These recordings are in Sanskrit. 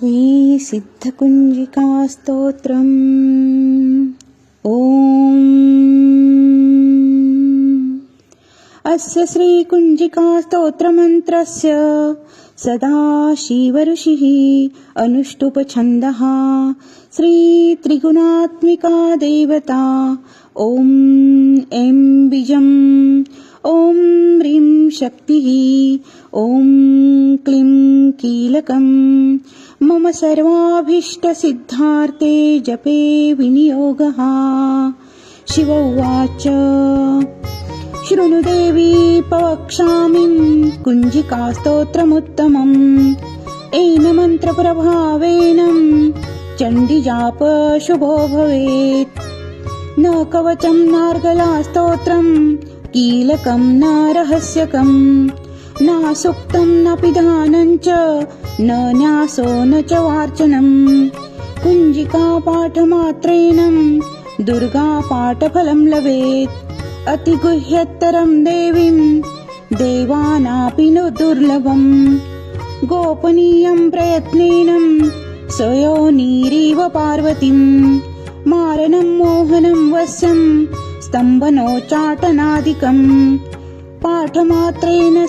श्री सिद्धकुंजिका स्तोत्रम्। ॐ अस्य श्रीकुंजिका स्तोत्रमन्त्रस्य सदाशिवऋषिः अनुष्टुप् श्री त्रिगुणात्मिका देवता। ॐ ऐं बीजम्, ॐ ह्रीं शक्तिः, ॐ क्लीं कीलकम्। मम सर्वाभीष्टसिद्धार्थे जपे विनियोगः। शिव उवाच, शृणु देवी पवक्ष्यामि कुञ्जिकास्तोत्रमुत्तमम्। येन मन्त्रप्रभावेन चण्डीजाप शुभो भवेत्। न कवचं नार्गलास्तोत्रं, कीलकं न रहस्यकम्, न सूक्तं न पिधानं च, न न्यासो न च वार्चनम्। कुञ्जिका पाठमात्रेण दुर्गा पाठफलं लभेत्। अतिगुह्यतरं देवीं देवानापि नु दुर्लभम्। गोपनीयं प्रयत्नेन स्वयोनिरिव पार्वतीम्। मारणं मोहनं वश्यं स्तम्भनोच्चाटनादिकम्। पाठमात्रेण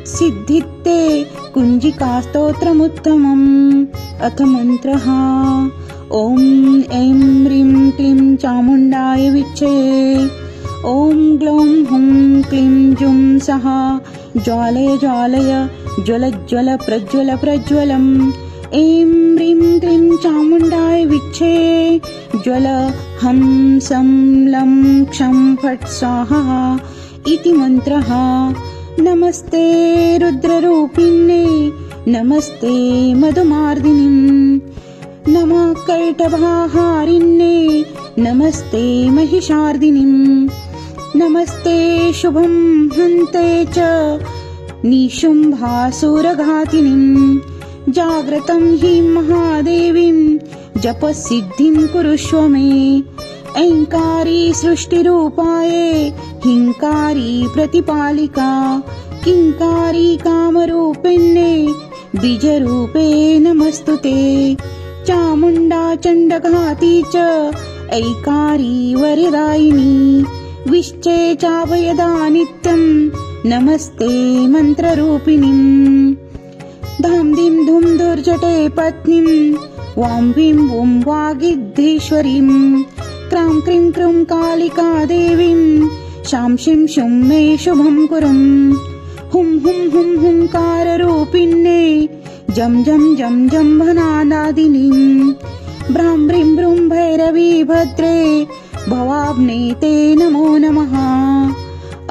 सिद्धिते कुञ्जिकास्तोत्रमुत्तमम्। अथ मन्त्रः। ॐ ऐं ह्रीं क्लीं चामुण्डाय विच्चे। ॐ ग्लौं हुं क्लीं जुं सः ज्वालय ज्वालय ज्वल प्रज्वल प्रज्वलम्। ऐं ह्रीं क्लीं चामुण्डाय विच्चे। ज्वल हं सं लं क्षं फट् स्वाहा इति मन्त्रः। नमस्ते रुद्ररूपिण्ये, नमस्ते मधुमार्दिनीम्, नमः कैटभाहारिण्ये, नमस्ते महिषार्दिनीम्, नमस्ते शुभं हन्ते च निशुम्भासुरघातिनीम्। जाग्रतं हि महादेवीं जपसिद्धिं कुरुष्व मे। ऐङ्कारी सृष्टिरूपाये, हिंकारी प्रतिपालिका, किंकारी कामरूपिण्ये, बीजरूपे नमस्तुते। चामुण्डा चण्डघाती च, ऐकारी वरदायिनी, विश्चे चाभयदा नित्यं, नमस्ते मन्त्ररूपिणीम्। धां धीं धूं धुर्जटे पत्नीं, वां वीं वुं वागिद्धीश्वरीं, क्रां क्रीं क्रूं कालिका देवीं, शां शीं शूं मे शुभं कुरुम्। हुं हुं हुं हुंकाररूपिण्ये, जं जं जं जम्भनादादिनीं, भ्रां ह्रीं भ्रूं भैरवी भद्रे, भवाब्ने ते नमो नमः।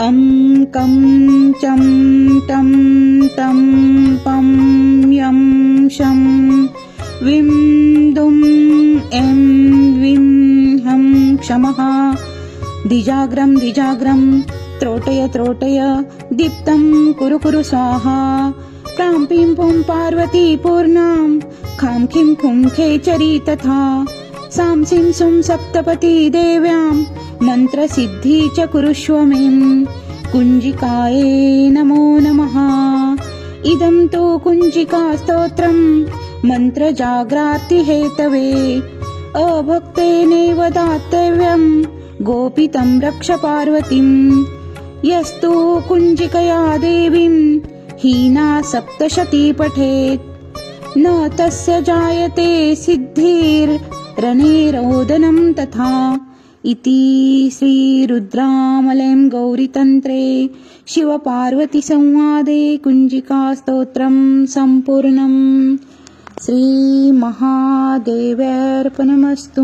अं कं चं टं तं पं यं शं विं दुं ऐं विं हं क्षमः। द्विजाग्रं द्विजाग्रं त्रोटय त्रोटय, दीप्तं कुरु कुरु स्वाहा। प्रां पीं पुं पार्वती पूर्णां, खां खीं खुं खेचरी तथा। सां सीं सुं सप्तपती देव्यां, मन्त्रसिद्धि च कुरुष्व मे। कुञ्जिकायै नमो नमः। इदं तु कुञ्जिकास्तोत्रं मन्त्रजाग्रार्तिहेतवे। अभक्तेनैव दातव्यं, गोपितं रक्ष पार्वतीम्। यस्तु कुञ्जिकया देवीं हीना सप्तशती पठेत्, न तस्य जायते सिद्धिर्रणे रोदनं तथा। इति श्रीरुद्रामलयं गौरीतन्त्रे शिवपार्वतीसंवादे कुञ्जिकास्तोत्रं सम्पूर्णम्। श्रीमहादेवार्पणमस्तु।